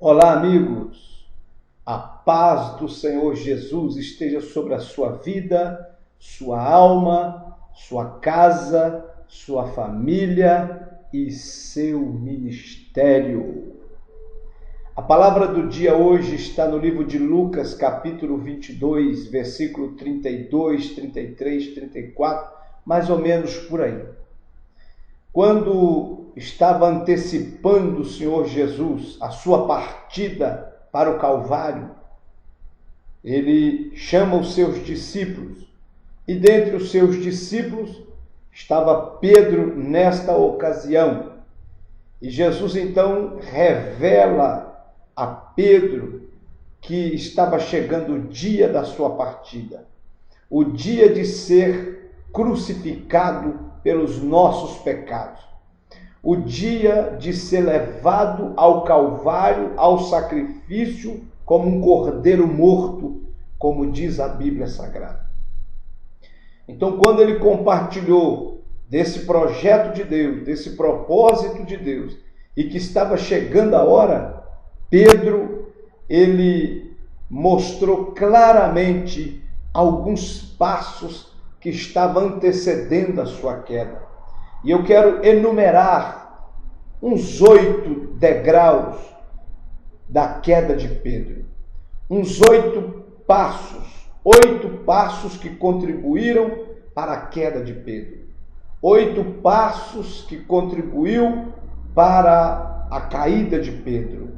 Olá, amigos. A paz do Senhor Jesus esteja sobre a sua vida, sua alma, sua casa, sua família e seu ministério. A palavra do dia hoje está no livro de Lucas, capítulo 22, versículo 32, 33, 34, mais ou menos por aí. Quando estava antecipando o Senhor Jesus a sua partida para o Calvário, ele chama os seus discípulos, e dentre os seus discípulos estava Pedro nesta ocasião. E Jesus então revela a Pedro que estava chegando o dia da sua partida, o dia de ser crucificado pelos nossos pecados, o dia de ser levado ao Calvário, ao sacrifício, como um cordeiro morto, como diz a Bíblia Sagrada. Então, quando ele compartilhou desse projeto de Deus, desse propósito de Deus, e que estava chegando a hora, Pedro, ele mostrou claramente alguns passos que estavam antecedendo a sua queda. E eu quero enumerar uns 8 degraus da queda de Pedro. Uns 8 passos que contribuíram para a queda de Pedro. 8 passos que contribuiu para a caída de Pedro,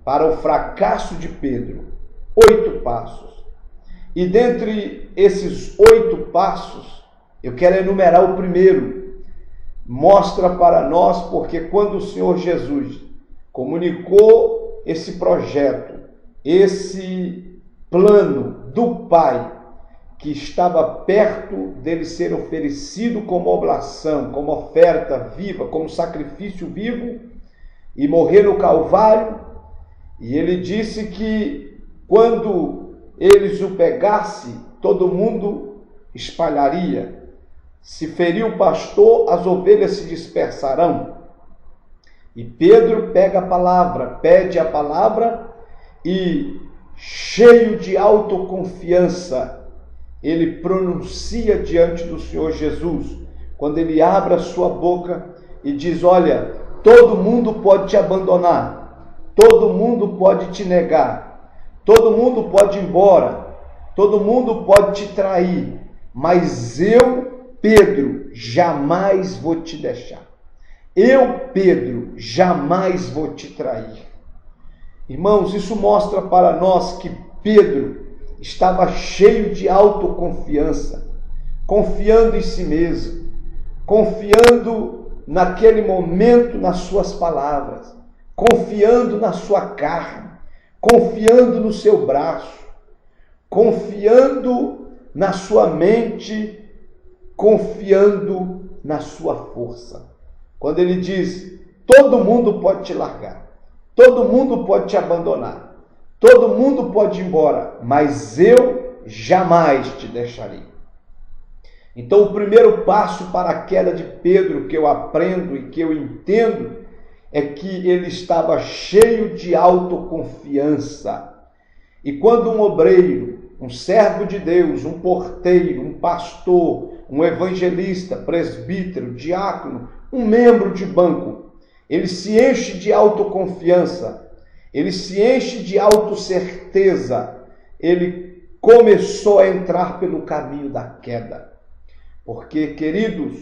para o fracasso de Pedro. 8 passos. E dentre esses 8 passos, eu quero enumerar o primeiro. Mostra para nós, porque quando o Senhor Jesus comunicou esse projeto, esse plano do Pai, que estava perto dele ser oferecido como oblação, como oferta viva, como sacrifício vivo, e morrer no Calvário, e ele disse que quando eles o pegassem, todo mundo espalharia. Se ferir o pastor, as ovelhas se dispersarão. E Pedro pega a palavra, pede a palavra e, cheio de autoconfiança, ele pronuncia diante do Senhor Jesus, quando ele abre a sua boca e diz: olha, todo mundo pode te abandonar, todo mundo pode te negar, todo mundo pode ir embora, todo mundo pode te trair, mas eu, Pedro, jamais vou te deixar. Eu, Pedro, jamais vou te trair. Irmãos, isso mostra para nós que Pedro estava cheio de autoconfiança, confiando em si mesmo, confiando naquele momento nas suas palavras, confiando na sua carne, confiando no seu braço, confiando na sua mente, confiando na sua força. Quando ele diz: todo mundo pode te largar, todo mundo pode te abandonar, todo mundo pode ir embora, mas eu jamais te deixarei. Então, o primeiro passo para a queda de Pedro que eu aprendo e que eu entendo é que ele estava cheio de autoconfiança. E quando um obreiro, um servo de Deus, um porteiro, um pastor, um evangelista, presbítero, diácono, um membro de banco, ele se enche de autoconfiança, ele se enche de autocerteza, ele começou a entrar pelo caminho da queda. Porque, queridos,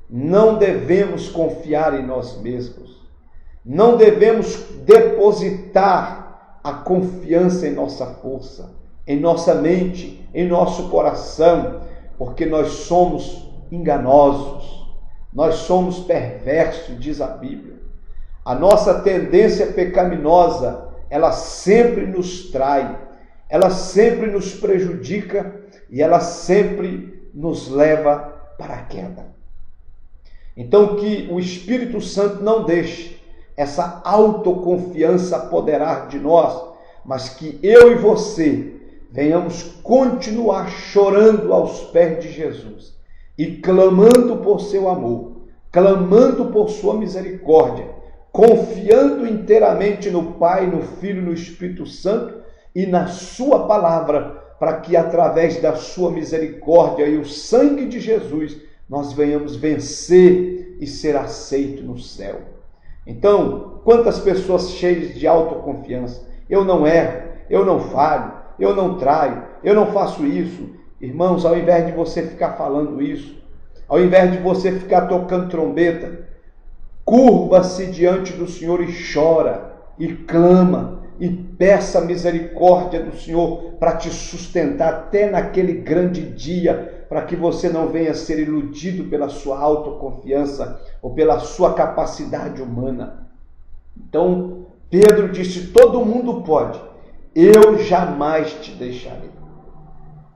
não devemos confiar em nós mesmos, não devemos depositar a confiança em nossa força, em nossa mente, em nosso coração, porque nós somos enganosos, nós somos perversos, diz a Bíblia. A nossa tendência pecaminosa, ela sempre nos trai, ela sempre nos prejudica e ela sempre nos leva para a queda. Então, que o Espírito Santo não deixe essa autoconfiança apoderar de nós, mas que eu e você venhamos continuar chorando aos pés de Jesus e clamando por seu amor, clamando por sua misericórdia, confiando inteiramente no Pai, no Filho e no Espírito Santo e na sua palavra, para que através da sua misericórdia e o sangue de Jesus, nós venhamos vencer e ser aceito no céu. Então, quantas pessoas cheias de autoconfiança, eu não erro, eu não falho, eu não traio, eu não faço isso. Irmãos, ao invés de você ficar falando isso, ao invés de você ficar tocando trombeta, curva-se diante do Senhor e chora, e clama, e peça a misericórdia do Senhor para te sustentar até naquele grande dia, para que você não venha ser iludido pela sua autoconfiança ou pela sua capacidade humana. Então, Pedro disse, todo mundo pode, eu jamais te deixarei.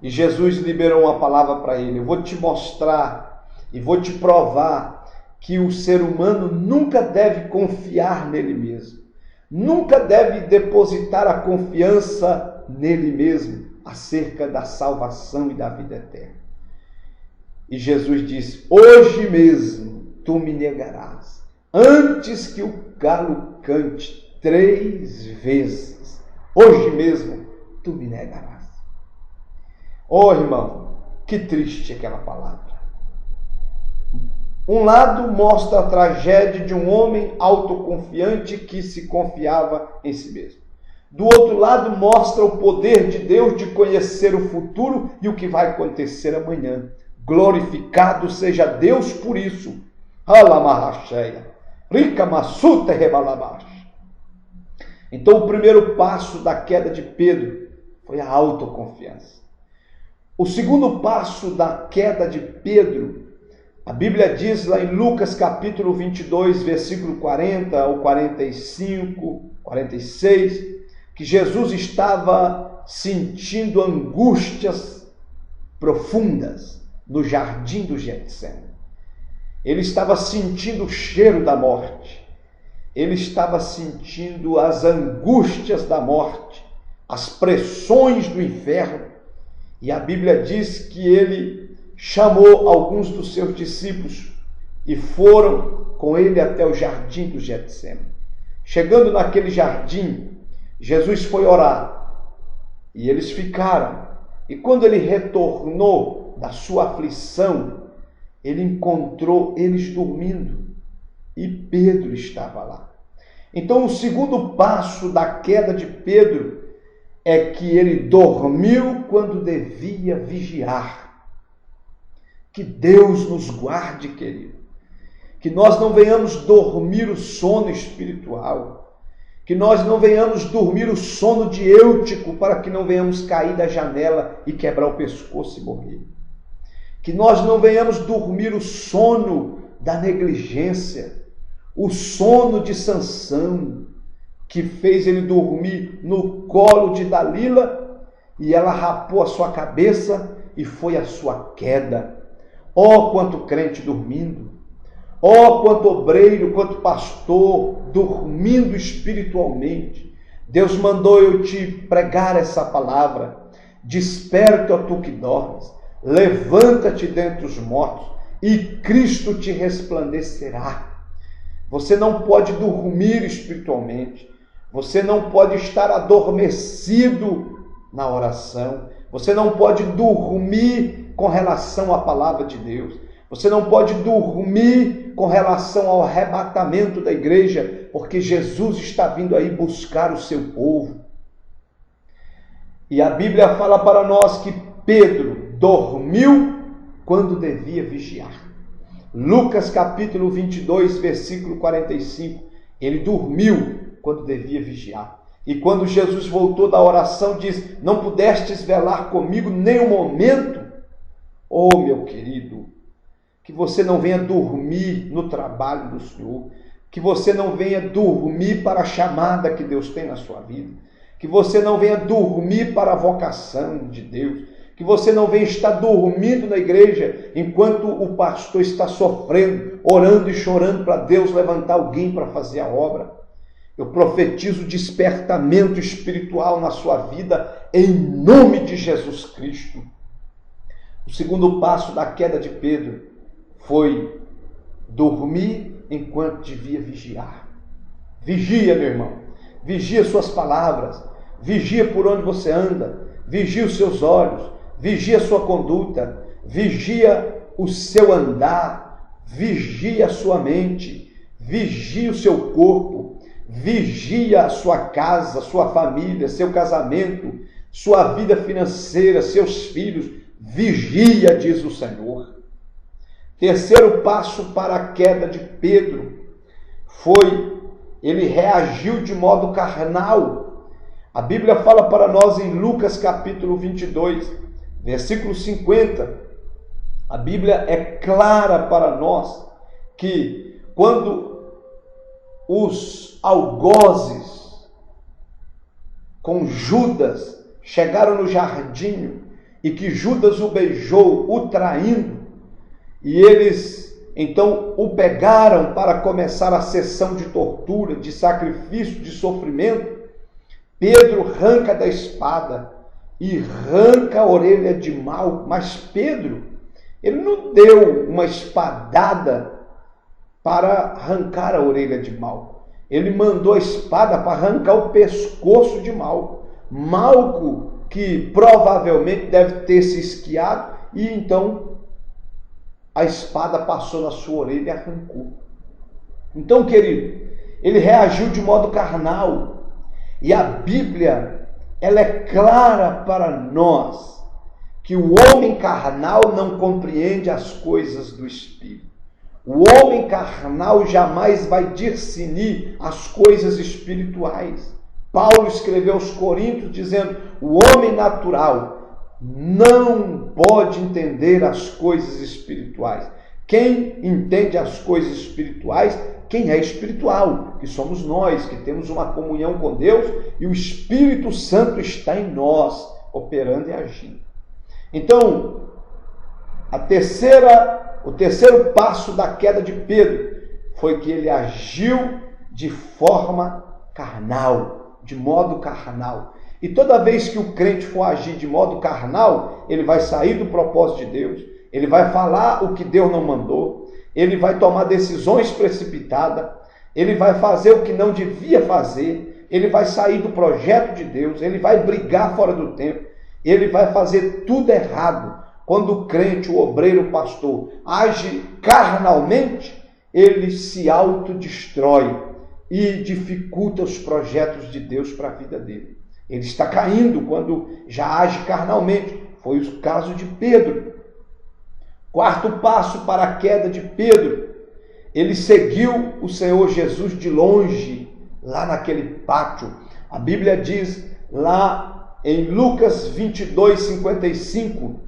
E Jesus liberou uma palavra para ele, eu vou te mostrar e vou te provar que o ser humano nunca deve confiar nele mesmo, nunca deve depositar a confiança nele mesmo acerca da salvação e da vida eterna. E Jesus disse, hoje mesmo tu me negarás, antes que o galo cante 3 vezes, hoje mesmo tu me negarás. Oh, irmão, que triste aquela palavra. Um lado mostra a tragédia de um homem autoconfiante que se confiava em si mesmo. Do outro lado mostra o poder de Deus de conhecer o futuro e o que vai acontecer amanhã. Glorificado seja Deus por isso. Então o primeiro passo da queda de Pedro foi a autoconfiança. O segundo passo da queda de Pedro, a Bíblia diz lá em Lucas capítulo 22, versículo 40 ao 45, 46, que Jesus estava sentindo angústias profundas no jardim do Getsemane. Ele estava sentindo o cheiro da morte. Ele estava sentindo as angústias da morte, as pressões do inferno. E a Bíblia diz que ele chamou alguns dos seus discípulos e foram com ele até o jardim do Getsemane. Chegando naquele jardim, Jesus foi orar e eles ficaram. E quando ele retornou da sua aflição, ele encontrou eles dormindo e Pedro estava lá. Então o segundo passo da queda de Pedro é que ele dormiu quando devia vigiar. Que Deus nos guarde, querido. Que nós não venhamos dormir o sono espiritual. Que nós não venhamos dormir o sono de Eutico para que não venhamos cair da janela e quebrar o pescoço e morrer. Que nós não venhamos dormir o sono da negligência, o sono de Sansão, que fez ele dormir no colo de Dalila e ela rapou a sua cabeça e foi a sua queda. Oh, quanto crente dormindo! Oh, quanto obreiro, quanto pastor dormindo espiritualmente! Deus mandou eu te pregar essa palavra. Desperta, ó tu que dormes, levanta-te dentre os mortos e Cristo te resplandecerá. Você não pode dormir espiritualmente. Você não pode estar adormecido na oração. Você não pode dormir com relação à palavra de Deus. Você não pode dormir com relação ao arrebatamento da igreja, porque Jesus está vindo aí buscar o seu povo. E a Bíblia fala para nós que Pedro dormiu quando devia vigiar. Lucas capítulo 22, versículo 45. Ele dormiu quando devia vigiar. E quando Jesus voltou da oração, diz, não pudestes velar comigo nem um momento? Oh, meu querido, que você não venha dormir no trabalho do Senhor, que você não venha dormir para a chamada que Deus tem na sua vida, que você não venha dormir para a vocação de Deus, que você não venha estar dormindo na igreja enquanto o pastor está sofrendo, orando e chorando para Deus levantar alguém para fazer a obra. Eu profetizo despertamento espiritual na sua vida, em nome de Jesus Cristo. O segundo passo da queda de Pedro foi dormir enquanto devia vigiar. Vigia, meu irmão. Vigia suas palavras. Vigia por onde você anda. Vigia os seus olhos. Vigia a sua conduta. Vigia o seu andar. Vigia a sua mente. Vigia o seu corpo. Vigia a sua casa, sua família, seu casamento, sua vida financeira, seus filhos. Vigia, diz o Senhor. Terceiro passo para a queda de Pedro foi: ele reagiu de modo carnal. A Bíblia fala para nós em Lucas capítulo 22, versículo 50. A Bíblia é clara para nós que quando os algozes com Judas chegaram no jardim e que Judas o beijou, o traindo, e eles então o pegaram para começar a sessão de tortura, de sacrifício, de sofrimento, Pedro arranca da espada e arranca a orelha de Malco. Mas Pedro, ele não deu uma espadada para arrancar a orelha de Malco. Ele mandou a espada para arrancar o pescoço de Malco. Malco, que provavelmente deve ter se esquiado, e então a espada passou na sua orelha e arrancou. Então, querido, ele reagiu de modo carnal. E a Bíblia, ela é clara para nós que o homem carnal não compreende as coisas do Espírito. O homem carnal jamais vai discernir as coisas espirituais. Paulo escreveu aos Coríntios dizendo: o homem natural não pode entender as coisas espirituais. Quem entende as coisas espirituais, quem é espiritual, que somos nós, que temos uma comunhão com Deus e o Espírito Santo está em nós, operando e agindo. Então, o terceiro passo da queda de Pedro foi que ele agiu de forma carnal, de modo carnal. E toda vez que o crente for agir de modo carnal, ele vai sair do propósito de Deus, ele vai falar o que Deus não mandou, ele vai tomar decisões precipitadas, ele vai fazer o que não devia fazer, ele vai sair do projeto de Deus, ele vai brigar fora do tempo, ele vai fazer tudo errado. Quando o crente, o obreiro, o pastor, age carnalmente, ele se autodestrói e dificulta os projetos de Deus para a vida dele. Ele está caindo quando já age carnalmente. Foi o caso de Pedro. Quarto passo para a queda de Pedro: ele seguiu o Senhor Jesus de longe, lá naquele pátio. A Bíblia diz lá em Lucas 22, 55,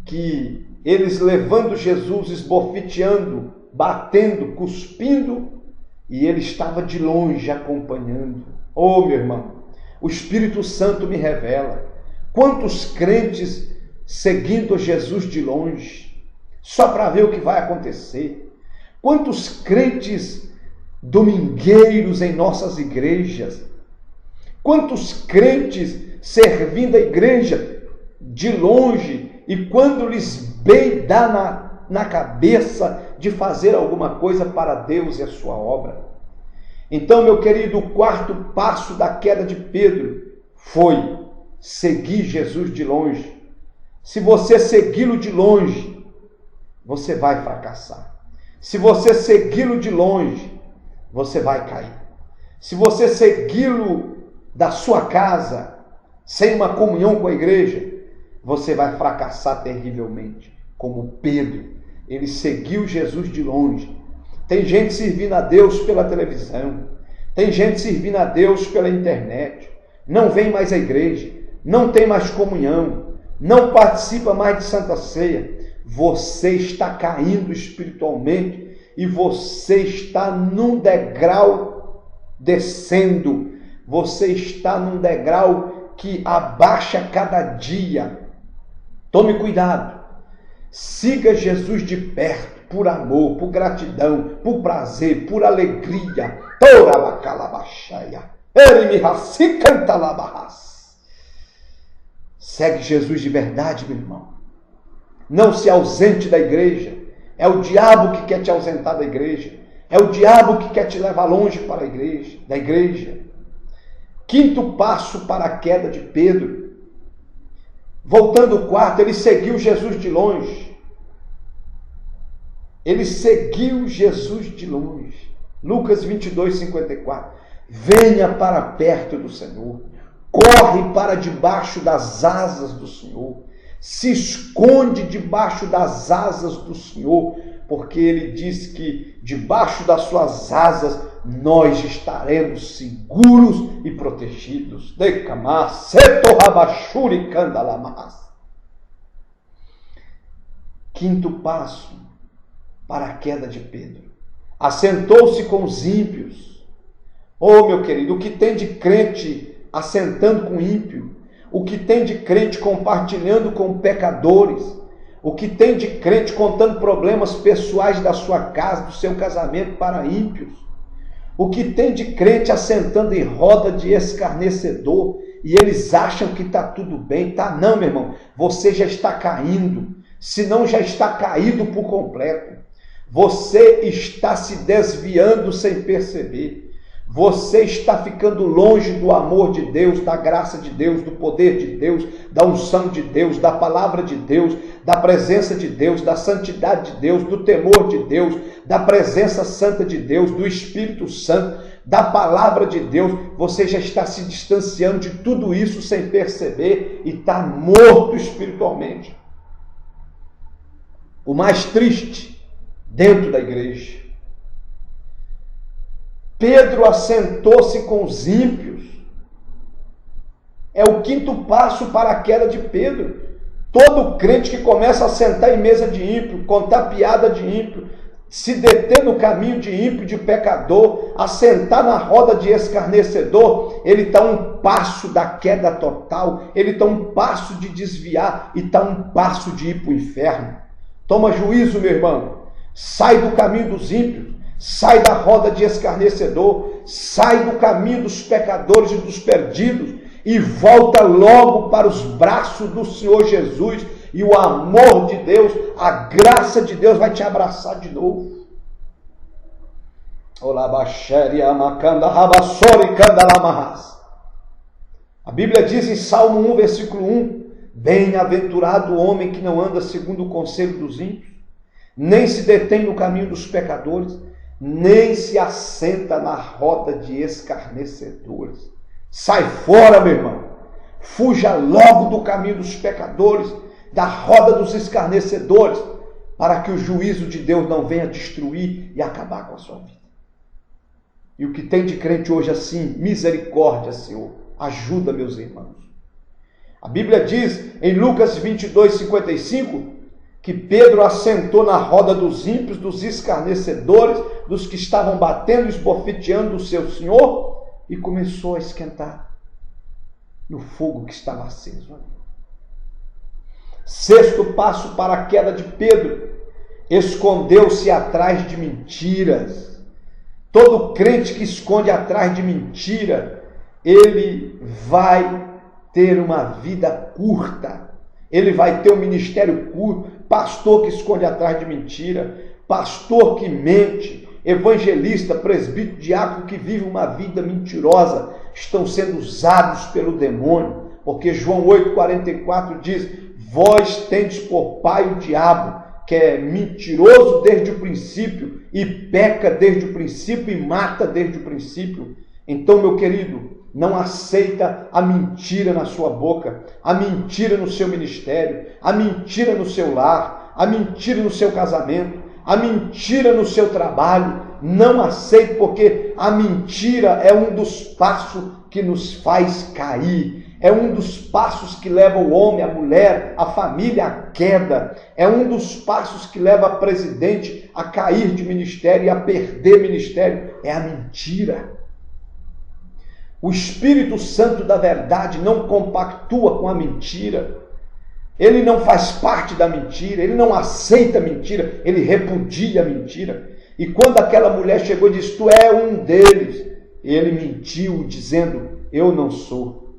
que eles levando Jesus, esbofeteando, batendo, cuspindo, e ele estava de longe acompanhando. Oh, meu irmão, o Espírito Santo me revela quantos crentes seguindo Jesus de longe, só para ver o que vai acontecer. Quantos crentes domingueiros em nossas igrejas. Quantos crentes servindo a igreja de longe, e quando lhes bem dá na cabeça de fazer alguma coisa para Deus e a sua obra. Então, meu querido, o quarto passo da queda de Pedro foi seguir Jesus de longe. Se você segui-lo de longe, você vai fracassar. Se você segui-lo de longe, você vai cair. Se você segui-lo da sua casa, sem uma comunhão com a igreja, você vai fracassar terrivelmente. Como Pedro, ele seguiu Jesus de longe. Tem gente servindo a Deus pela televisão, tem gente servindo a Deus pela internet, não vem mais à igreja, não tem mais comunhão, não participa mais de Santa Ceia. Você está caindo espiritualmente e você está num degrau descendo, você está num degrau que abaixa cada dia. Tome cuidado, siga Jesus de perto, por amor, por gratidão, por prazer, por alegria. Segue Jesus de verdade, meu irmão. Não se ausente da igreja. É o diabo que quer te ausentar da igreja. É o diabo que quer te levar longe para da igreja. Quinto passo para a queda de Pedro. Voltando ao quarto, ele seguiu Jesus de longe. Ele seguiu Jesus de longe. Lucas 22, 54. Venha para perto do Senhor. Corre para debaixo das asas do Senhor. Se esconde debaixo das asas do Senhor, porque Ele diz que debaixo das suas asas nós estaremos seguros e protegidos. Quinto passo para a queda de Pedro. Assentou-se com os ímpios. Oh, meu querido, o que tem de crente assentando com ímpio? O que tem de crente compartilhando com pecadores? O que tem de crente contando problemas pessoais da sua casa, do seu casamento para ímpios? O que tem de crente assentando em roda de escarnecedor e eles acham que está tudo bem? Tá não, meu irmão. Você já está caindo, se não já está caído por completo. Você está se desviando sem perceber. Você está ficando longe do amor de Deus, da graça de Deus, do poder de Deus, da unção de Deus, da palavra de Deus, da presença de Deus, da santidade de Deus, do temor de Deus, da presença santa de Deus, do Espírito Santo, da palavra de Deus. Você já está se distanciando de tudo isso sem perceber e está morto espiritualmente. O mais triste, dentro da igreja, Pedro assentou-se com os ímpios. É o quinto passo para a queda de Pedro. Todo crente que começa a sentar em mesa de ímpio, contar piada de ímpio, se deter no caminho de ímpio, de pecador, assentar na roda de escarnecedor, ele está um passo da queda total, ele está um passo de desviar e está um passo de ir para o inferno. Toma juízo, meu irmão. Sai do caminho dos ímpios. Sai da roda de escarnecedor, sai do caminho dos pecadores e dos perdidos e volta logo para os braços do Senhor Jesus, e o amor de Deus, a graça de Deus vai te abraçar de novo. A Bíblia diz em Salmo 1, versículo 1, bem-aventurado o homem que não anda segundo o conselho dos ímpios, nem se detém no caminho dos pecadores, nem se assenta na roda de escarnecedores. Sai fora, meu irmão. Fuja logo do caminho dos pecadores, da roda dos escarnecedores, para que o juízo de Deus não venha destruir e acabar com a sua vida. E o que tem de crente hoje assim, misericórdia, Senhor, ajuda meus irmãos. A Bíblia diz em Lucas 22, 55, que Pedro assentou na roda dos ímpios, dos escarnecedores, dos que estavam batendo e esbofeteando o seu Senhor, e começou a esquentar no fogo que estava aceso ali. Sexto passo para a queda de Pedro: escondeu-se atrás de mentiras. Todo crente que esconde atrás de mentira, ele vai ter uma vida curta. Ele vai ter um ministério curto. Pastor que esconde atrás de mentira, pastor que mente, evangelista, presbítero, diácono que vive uma vida mentirosa, estão sendo usados pelo demônio, porque João 8,44 diz: vós tendes por pai o diabo, que é mentiroso desde o princípio, e peca desde o princípio, e mata desde o princípio. Então, meu querido, não aceita a mentira na sua boca, a mentira no seu ministério, a mentira no seu lar, a mentira no seu casamento, a mentira no seu trabalho. Não aceite, porque a mentira é um dos passos que nos faz cair. É um dos passos que leva o homem, a mulher, a família à queda. É um dos passos que leva a presidente a cair de ministério e a perder ministério. É a mentira. O Espírito Santo da verdade não compactua com a mentira. Ele não faz parte da mentira, ele não aceita a mentira, ele repudia a mentira. E quando aquela mulher chegou e disse: tu é um deles, ele mentiu dizendo: eu não sou.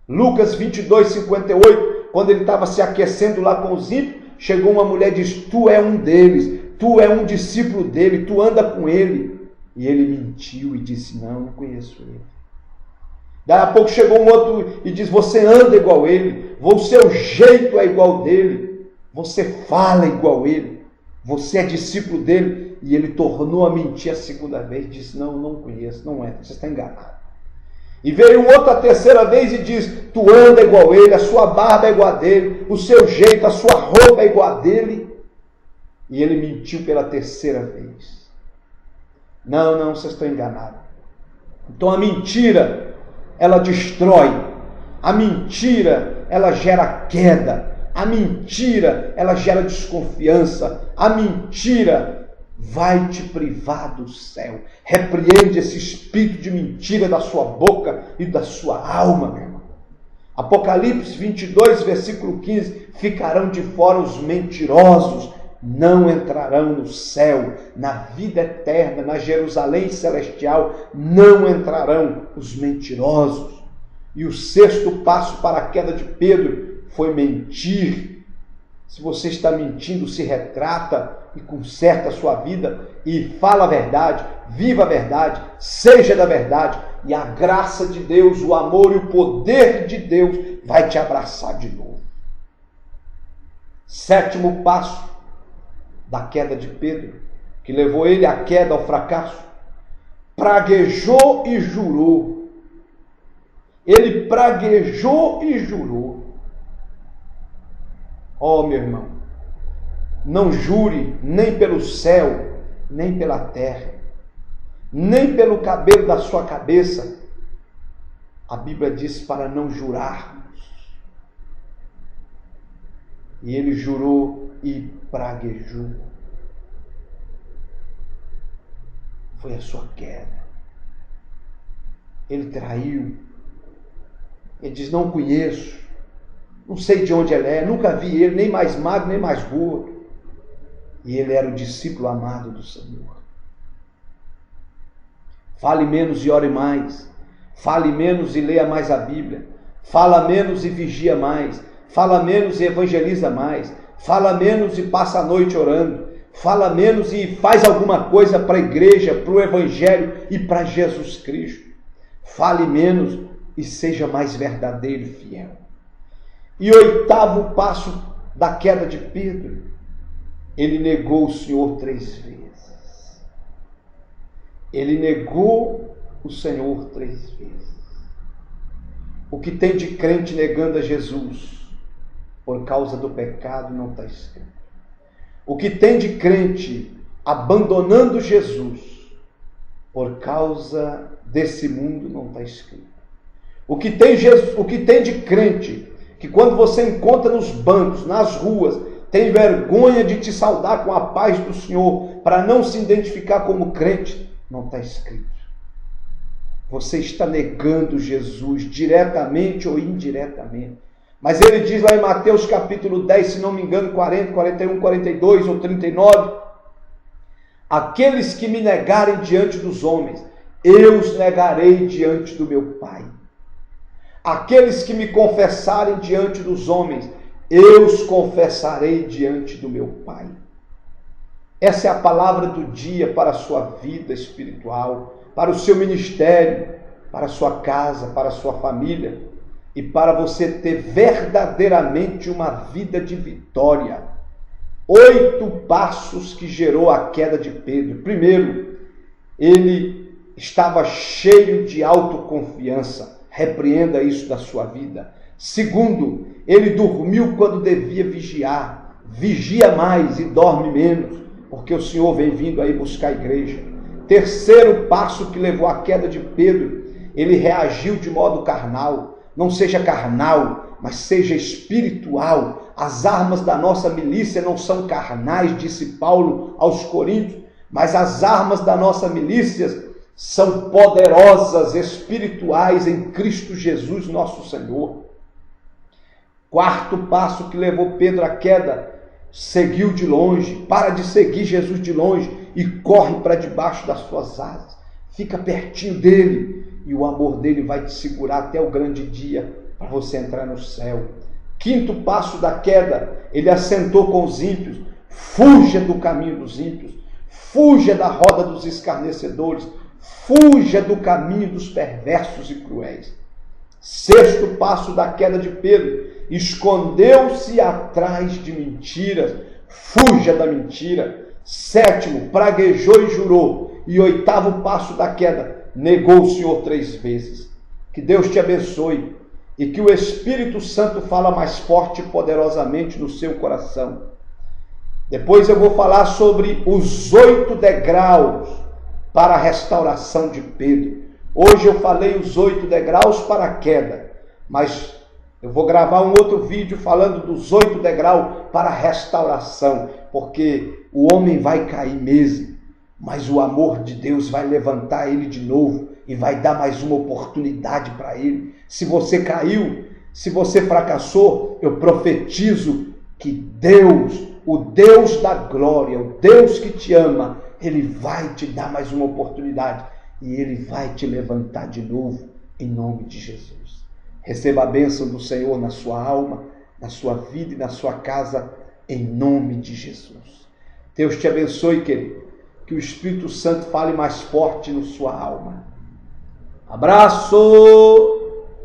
Lucas 22, 58, quando ele estava se aquecendo lá com os ímpios, chegou uma mulher e disse: tu é um deles. tu é um discípulo dele, tu anda com ele. E ele mentiu e disse, não conheço ele. Daí a pouco chegou um outro e diz, você anda igual ele, o seu jeito é igual dele, você fala igual ele, você é discípulo dele. E ele tornou a mentir a segunda vez, disse, não conheço, não é, você está enganado. E veio um outro a terceira vez e diz, tu anda igual ele, a sua barba é igual a dele, o seu jeito, a sua roupa é igual a dele. E ele mentiu pela terceira vez. Não, vocês estão enganados. Então a mentira, ela destrói. A mentira, ela gera queda. A mentira, ela gera desconfiança. A mentira vai te privar do céu. Repreende esse espírito de mentira da sua boca e da sua alma, meu irmão. Apocalipse 22, versículo 15, ficarão de fora os mentirosos, não entrarão no céu, na vida eterna, na Jerusalém celestial, não entrarão os mentirosos. E o sexto passo para a queda de Pedro foi mentir. Se você está mentindo, se retrata e conserta a sua vida e fala a verdade, viva a verdade, seja da verdade, e a graça de Deus, o amor e o poder de Deus vai te abraçar de novo. Sétimo passo da queda de Pedro, que levou ele à queda, ao fracasso, praguejou e jurou. Ele praguejou e jurou. Meu irmão, não jure nem pelo céu, nem pela terra, nem pelo cabelo da sua cabeça. A Bíblia diz para não jurarmos. E ele jurou e praguejou. Foi a sua queda. Ele traiu. Ele diz, não conheço. Não sei de onde ele é. Nunca vi ele, nem mais magro, nem mais gordo. E ele era o discípulo amado do Senhor. Fale menos e ore mais. Fale menos e leia mais a Bíblia. Fala menos e vigia mais. Fala menos e evangeliza mais. Fala menos e passa a noite orando. Fala menos e faz alguma coisa para a igreja, para o evangelho e para Jesus Cristo. Fale menos e seja mais verdadeiro e fiel. E oitavo passo da queda de Pedro, ele negou o Senhor 3 vezes. Ele negou o Senhor 3 vezes. O que tem de crente negando a Jesus por causa do pecado não está escrito. O que tem de crente abandonando Jesus por causa desse mundo não está escrito. O que tem de crente que quando você encontra nos bancos, nas ruas, tem vergonha de te saudar com a paz do Senhor para não se identificar como crente, não está escrito. Você está negando Jesus diretamente ou indiretamente. Mas ele diz lá em Mateus capítulo 10, se não me engano, 40, 41, 42 ou 39, aqueles que me negarem diante dos homens, eu os negarei diante do meu Pai. Aqueles que me confessarem diante dos homens, eu os confessarei diante do meu Pai. Essa é a palavra do dia para a sua vida espiritual, para o seu ministério, para a sua casa, para a sua família e para você ter verdadeiramente uma vida de vitória. 8 passos que gerou a queda de Pedro. Primeiro, ele estava cheio de autoconfiança. Repreenda isso da sua vida. Segundo, ele dormiu quando devia vigiar. Vigia mais e dorme menos, porque o Senhor vem vindo aí buscar a igreja. Terceiro passo que levou à queda de Pedro, ele reagiu de modo carnal. Não seja carnal, mas seja espiritual. As armas da nossa milícia não são carnais, disse Paulo aos Coríntios, mas as armas da nossa milícia são poderosas, espirituais em Cristo Jesus, nosso Senhor. Quarto passo que levou Pedro à queda, seguiu de longe. Para de seguir Jesus de longe e corre para debaixo das suas asas. Fica pertinho dele e o amor dele vai te segurar até o grande dia para você entrar no céu. Quinto passo da queda, ele assentou com os ímpios, fuja do caminho dos ímpios, fuja da roda dos escarnecedores, fuja do caminho dos perversos e cruéis. Sexto passo da queda de Pedro: escondeu-se atrás de mentiras, fuja da mentira. Sétimo, praguejou e jurou. E oitavo passo da queda: negou o Senhor 3 vezes. Que Deus te abençoe e que o Espírito Santo fala mais forte e poderosamente no seu coração. Depois eu vou falar sobre os 8 degraus para a restauração de Pedro. Hoje eu falei os 8 degraus para a queda, mas eu vou gravar um outro vídeo falando dos 8 degraus para a restauração, porque o homem vai cair mesmo, mas o amor de Deus vai levantar ele de novo e vai dar mais uma oportunidade para ele. Se você caiu, se você fracassou, eu profetizo que Deus, o Deus da glória, o Deus que te ama, Ele vai te dar mais uma oportunidade e Ele vai te levantar de novo, em nome de Jesus. Receba a bênção do Senhor na sua alma, na sua vida e na sua casa, em nome de Jesus. Deus te abençoe, querido. Que o Espírito Santo fale mais forte na sua alma. Abraço!